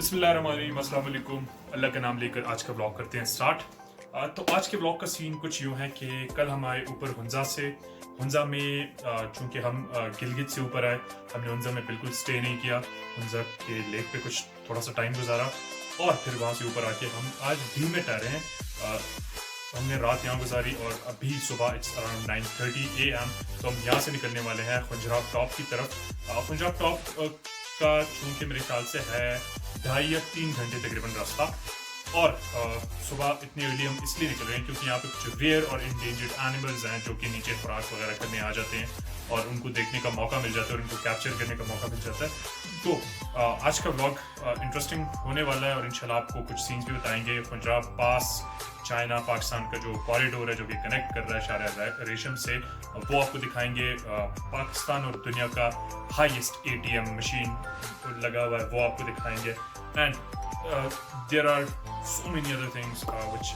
बिस्मिल्लाहिर्रहमानिर्रहीम, अस्सलाम वालेकुम। अल्लाह का नाम लेकर आज का ब्लॉग करते हैं स्टार्ट। तो आज के ब्लॉग का सीन कुछ यूँ है कि कल हम आए ऊपर हुंजा से। हुंजा में चूँकि हम गिलगित से ऊपर आए, हमने हुंजा में बिल्कुल स्टे नहीं किया। हुंजा के लेक पे कुछ थोड़ा सा टाइम गुजारा और फिर वहाँ से ऊपर आके हम आज भी में ठहरे हैं। हमने रात यहाँ गुजारी और अभी सुबह इट्स अराउंड 9:30 AM। तो हम यहाँ से निकलने वाले हैं खुंजराब टॉप की तरफ। खुंजराब टॉप का चूँकि मेरे ख्याल से है 2.5 या 3 घंटे तकरीबन रास्ता। और सुबह इतनी अर्ली हम इसलिए निकल रहे हैं क्योंकि यहाँ पे कुछ रेयर और इंडेंजर्ड एनिमल्स हैं जो कि नीचे खुराक वगैरह करने आ जाते हैं और उनको देखने का मौका मिल जाता है और उनको कैप्चर करने का मौका मिल जाता है। तो आज का व्लॉग इंटरेस्टिंग होने वाला है और इंशाल्लाह आपको कुछ सीन्स भी बताएंगे। खुंजराब पास चाइना पाकिस्तान का जो कॉरिडोर है जो कि कनेक्ट कर रहा है शाहरियार रेशम से, वो आपको दिखाएंगे। पाकिस्तान और दुनिया का हाईएस्ट ATM मशीन लगा हुआ है, वो आपको दिखाएंगे। And there are so many other things which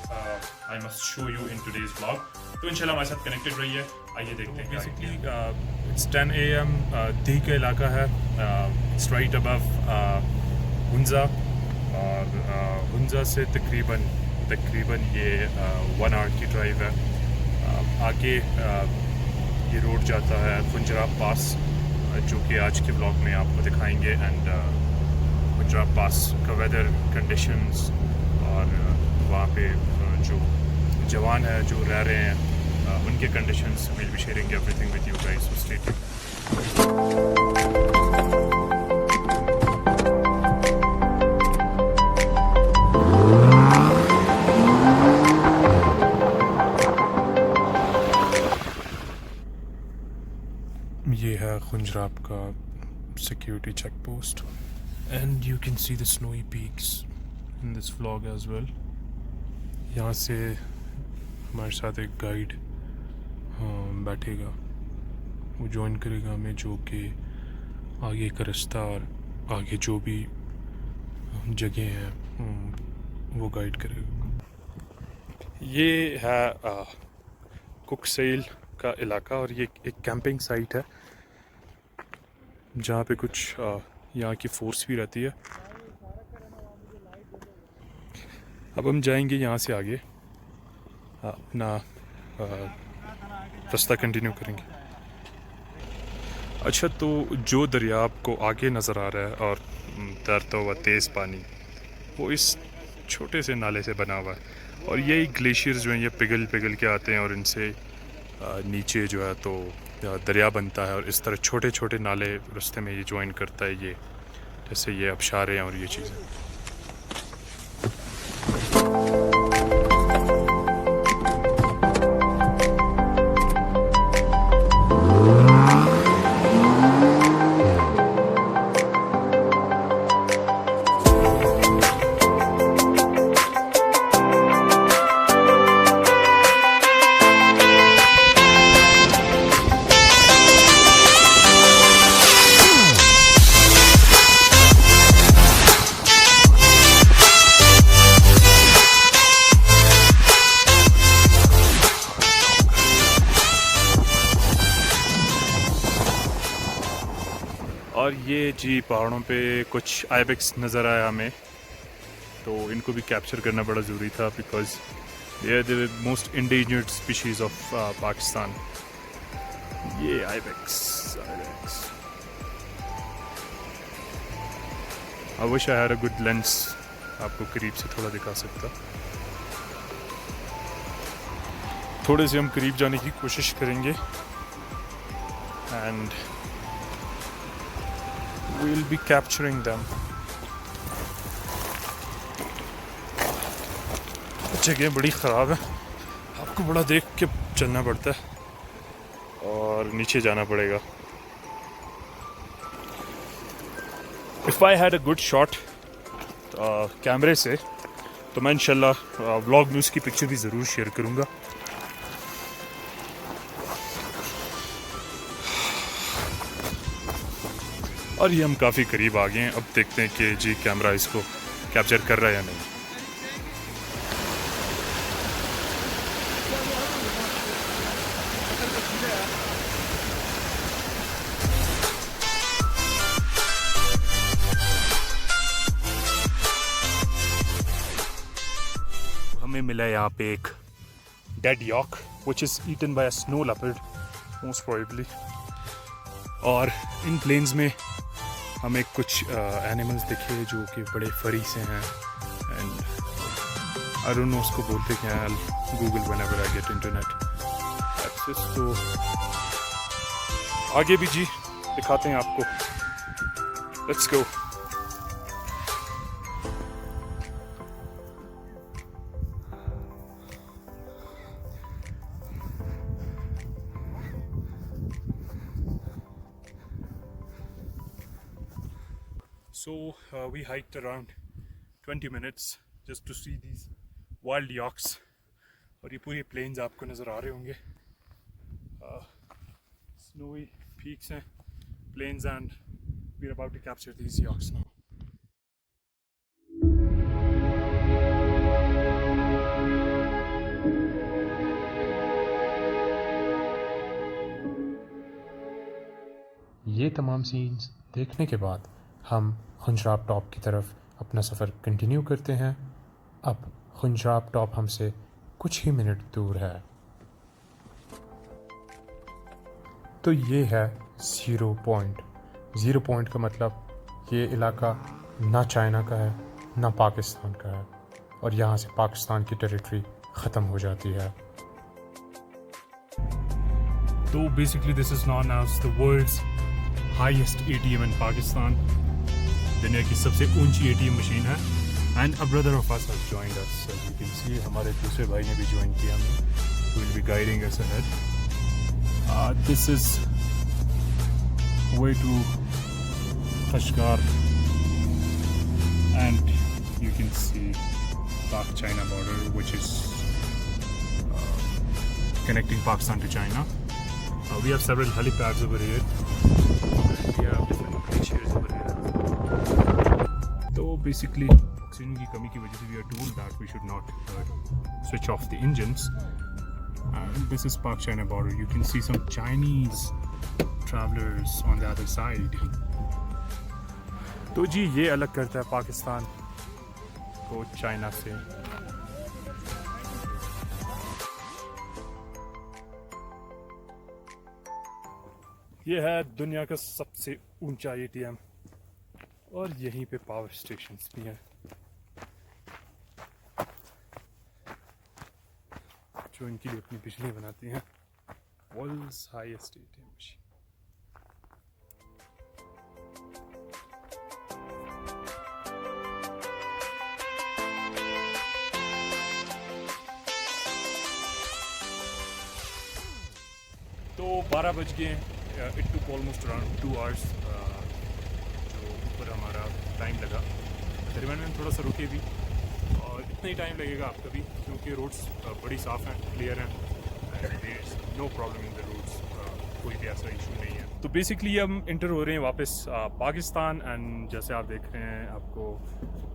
I must show you in today's vlog. तो इंशाल्लाह हमारे साथ कनेक्टेड रहिए। आइए देखते हैं। बेसिकली it's 10 AM, दी का इलाका है। It's right above हुंजा और हुंजा से तकरीबन ये 1 hour की ड्राइव है। आगे ये रोड जाता है खुंजराब पास, जो कि आज के ब्लॉग में आपको दिखाएंगे। एंड खुंजराब पास का वेदर कंडीशंस और वहाँ पे जो जवान है जो रह रहे हैं उनके conditions, will be sharing everything with you guys, so stay tuned. ये है खुंजराब का security check post and you can see the snowy peaks in this vlog as well. यहाँ से हमारे साथ एक गाइड बैठेगा, वो ज्वाइन करेगा हमें, जो कि आगे का रास्ता और आगे जो भी जगह हैं वो गाइड करेगा। ये है कुकसेल का इलाका और ये एक कैंपिंग साइट है जहाँ पे कुछ यहाँ की फोर्स भी रहती है। अब हम जाएंगे यहाँ से आगे, अपना रास्ता कंटिन्यू करेंगे। अच्छा, तो जो दरिया आपको आगे नज़र आ रहा है और तैरता हुआ तेज़ पानी, वो इस छोटे से नाले से बना हुआ है और यही ग्लेशियर्स जो हैं ये पिघल के आते हैं और इनसे नीचे जो है तो दरिया बनता है और इस तरह छोटे छोटे नाले रास्ते में ये ज्वाइन करता है, ये जैसे ये आबशारें और ये चीज़ें। और ये जी पहाड़ों पे कुछ आइबेक्स नज़र आया हमें, तो इनको भी कैप्चर करना बड़ा ज़रूरी था because they are the most endangered species of Pakistan. ये ibex I wish I had a good lens, आपको करीब से थोड़ा दिखा सकता। थोड़े से हम करीब जाने की कोशिश करेंगे and we'll be capturing them. जगह बड़ी ख़राब है, आपको बड़ा देख के चलना पड़ता है और नीचे जाना पड़ेगा। If I had a good shot कैमरे से तो मैं इंशाल्लाह व्लॉग में उसकी पिक्चर भी ज़रूर शेयर करूँगा। और ये हम काफ़ी करीब आ गए हैं, अब देखते हैं कि जी कैमरा इसको कैप्चर कर रहा है या नहीं। हमें मिला यहाँ पे एक dead yak which is eaten by a snow leopard most probably. और इन प्लेन्स में हमें कुछ एनिमल्स दिखे जो कि बड़े फरी से हैं एंड आई डोंट नो उसको बोलते क्या है। Google whenever I get internet access. तो आगे भी जी दिखाते हैं आपको, let's go. So we hiked around 20 minutes just to see these wild yaks. और ये पूरे plains आपको नज़र आ रहे होंगे। Snowy peaks हैं, plains, and we're about to capture these yaks now. ये तमाम सीन्स देखने के बाद हम खुंजराब टॉप की तरफ अपना सफ़र कंटिन्यू करते हैं। अब खुंजराब टॉप हमसे कुछ ही मिनट दूर है। तो ये है ज़ीरो पॉइंट। ज़ीरो पॉइंट का मतलब ये इलाका ना चाइना का है ना पाकिस्तान का है, और यहाँ से पाकिस्तान की टेरिटरी ख़त्म हो जाती है। तो basically this is known as the world's highest ATM in Pakistan. दुनिया की सबसे ऊंची ATM मशीन है। And a brother of us has joined us, as you can see हमारे दूसरे भाई ने भी ज्वाइन किया हमें, who will be guiding us ahead. This is way to Kashgar and you can see Pak China border which is connecting Pakistan to China. We have several helipads over here. We have different glaciers over here. So basically, oxygen की कमी की वजह से we are told that we should not switch off the engines. And this is Pak-China border. You can see some Chinese travelers on the other side. तो जी ये अलग करता है पाकिस्तान को चाइना से। ये है दुनिया का सबसे ऊंचा ATM और यहीं पे पावर स्टेशंस भी हैं जो इनके लिए अपनी बिजली बनाती हैं। World's highest ATM machine. तो 12 बज गए। It took almost around 2 hours जो ऊपर हमारा टाइम लगा। दरमियान में हम थोड़ा सा रुके भी, और इतना ही टाइम लगेगा आपका भी, क्योंकि रोड्स बड़ी साफ़ हैं, क्लियर हैं, no problem in the roads, कोई भी ऐसा इशू नहीं है। तो बेसिकली हम इंटर हो रहे हैं वापस पाकिस्तान। एंड जैसे आप देख रहे हैं, आपको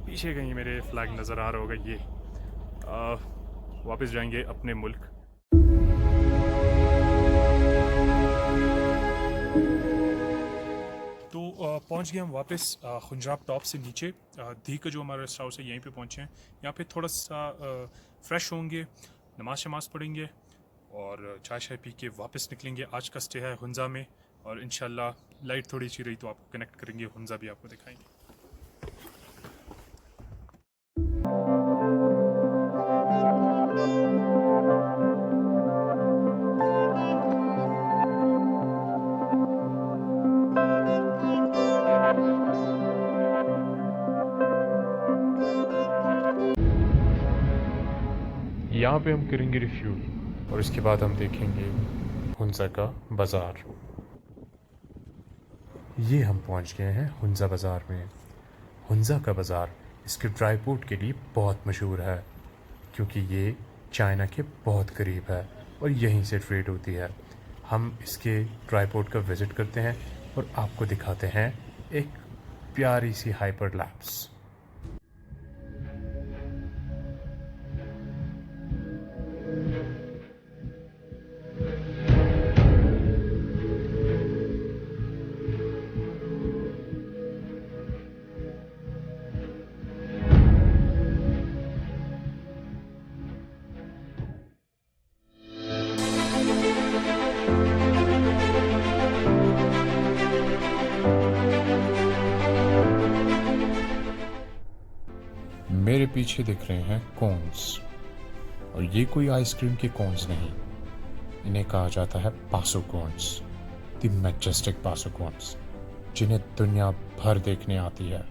पीछे कहीं मेरे फ्लैग नज़र आ रहा होगा, ये वापस जाएंगे अपने मुल्क। तो पहुंच गए हम वापस खुंजराब टॉप से नीचे। धी का जो हमारा रेस्ट हाउस है यहीं पे पहुंचे हैं। यहाँ पे थोड़ा सा फ्रेश होंगे, नमाज शमाज पढ़ेंगे और चाय शाय पी के वापस निकलेंगे। आज का स्टे है हुंजा में, और इंशाल्लाह लाइट थोड़ी अच्छी रही तो आपको कनेक्ट करेंगे, हुंजा भी आपको दिखाएंगे। यहाँ पे हम करेंगे रिफ्यूल और इसके बाद हम देखेंगे हुंजा का बाज़ार। ये हम पहुँच गए हैं हुंजा बाज़ार में। हुंजा का बाज़ार इसके ड्राई पोर्ट के लिए बहुत मशहूर है, क्योंकि ये चाइना के बहुत करीब है और यहीं से ट्रेड होती है। हम इसके ड्राई पोर्ट का विज़िट करते हैं और आपको दिखाते हैं एक प्यारी सी हाइपर लैप्स। पीछे दिख रहे हैं कोन्स, और ये कोई आइसक्रीम के कोन्स नहीं, इन्हें कहा जाता है पासो कोन्स, द मैजेस्टिक पासो कोन्स, जिन्हें दुनिया भर देखने आती है।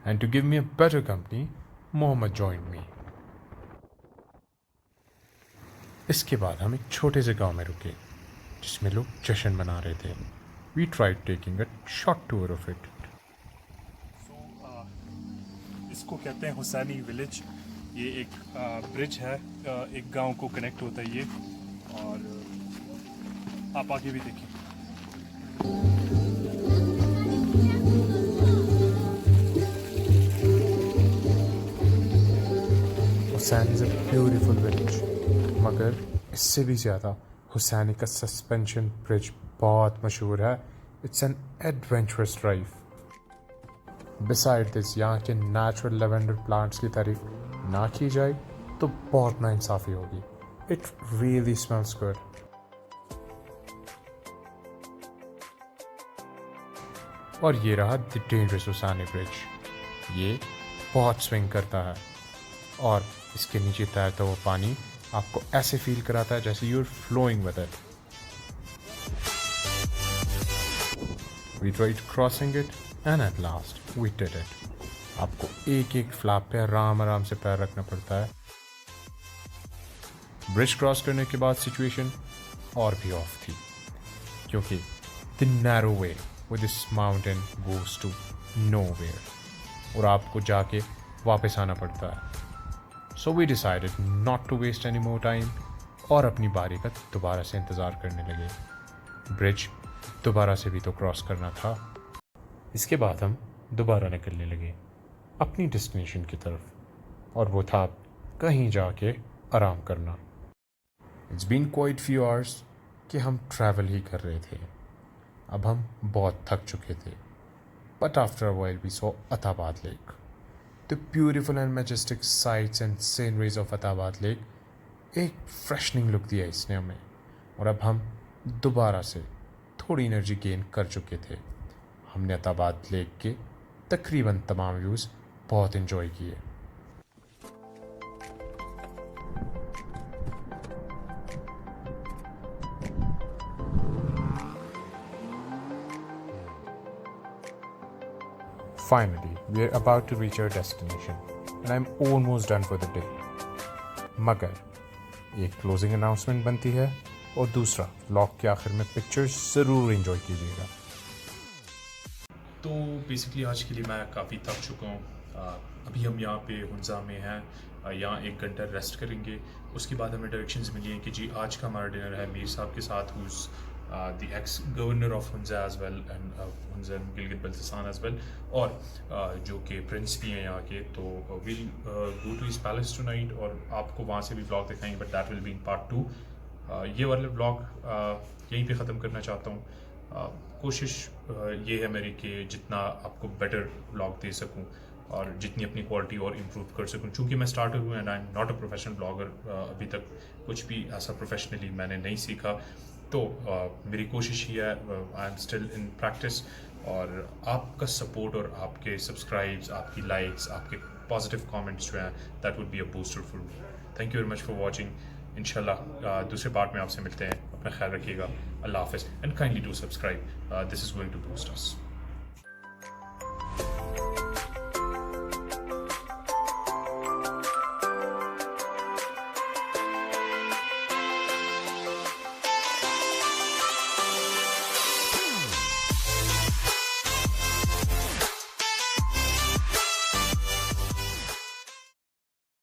And to give me a better company, Mohammed joined me. इसके बाद हम एक छोटे से गांव में रुके जिसमें लोग जश्न मना रहे थे। We tried taking a short tour of it. इसको कहते हैं हुसैनी विलेज। ये एक ब्रिज है, एक गांव को कनेक्ट होता है ये, और आप आगे भी देखें। Hussain is a beautiful village, मगर इससे भी ज़्यादा हुसैनी का सस्पेंशन ब्रिज बहुत मशहूर है। It's an adventurous drive. Beside this, यहाँ के नेचुरल लेवेंडर प्लांट्स की तारीफ ना की जाए तो बहुत नाइंसाफ़ी होगी। It really smells good. और ये रहा द डेंजरस हुसैनी ब्रिज। ये बहुत स्विंग करता है और इसके नीचे तैरता हुआ पानी आपको ऐसे फील कराता है जैसे you are flowing with it. We tried crossing it and at last we did it. आपको एक एक फ्लैप पे आराम से पैर रखना पड़ता है। ब्रिज क्रॉस करने के बाद सिचुएशन और भी ऑफ थी, क्योंकि the narrow way with this mountain goes to nowhere और आपको जाके वापस आना पड़ता है। So we decided not to waste any more time और अपनी बारी का दोबारा से इंतज़ार करने लगे। ब्रिज दोबारा से भी तो क्रॉस करना था। इसके बाद हम दोबारा निकलने लगे अपनी डेस्टिनेशन की तरफ, और वो था कहीं जाके आराम करना। It's been quite few hours कि हम ट्रैवल ही कर रहे थे। अब हम बहुत थक चुके थे। But after a while we saw Attabad Lake. The beautiful and majestic sights and sceneries of Attabad Lake एक फ्रेशनिंग लुक दिया इसने हमें, और अब हम दोबारा से थोड़ी एनर्जी गेन कर चुके थे। हमने अत्ताबाद लेक के तकरीबन तमाम व्यूज़ बहुत इन्जॉय किए। Finally, we are about to reach our destination and I'm almost done for the day. मगर एक क्लोजिंग अनाउंसमेंट बनती है, और दूसरा व्लॉग के आखिर में पिक्चर्स ज़रूर एंजॉय कीजिएगा। तो बेसिकली आज के लिए मैं काफ़ी थक चुका हूँ। अभी हम यहाँ पे हुंजा में हैं, यहाँ 1 घंटा रेस्ट करेंगे। उसके बाद हमें डायरेक्शंस मिली हैं कि जी आज का हमारा डिनर है मीर साहब के साथ, who's the ex-governor of Hunza as well and Hunza and Gilgit-Baltistan as well, और जो कि प्रिंस भी हैं यहाँ के। तो we'll go to his palace tonight और आपको वहाँ से भी व्लॉग दिखाएंगे, but that will be in part 2। ये वाला व्लॉग यहीं पे ख़त्म करना चाहता हूँ। कोशिश ये है मेरी कि जितना आपको बेटर व्लॉग दे सकूँ और जितनी अपनी क्वालिटी और इम्प्रूव कर सकूँ। चूँकि मैं स्टार्टर हूँ and I am not a professional blogger, अभी तक कुछ भी ऐसा प्रोफेशनली मैंने नहीं सीखा। तो मेरी कोशिश ही है, I am still in practice, और आपका सपोर्ट और आपके सब्सक्राइब्स, आपकी लाइक्स, आपके पॉजिटिव कमेंट्स जो हैं, that would be a booster for me. Thank you very much for watching. इंशाल्लाह दूसरे पार्ट में आपसे मिलते हैं। अपना ख्याल रखिएगा। अल्लाह हाफिज़ and kindly do subscribe, this is going to boost us.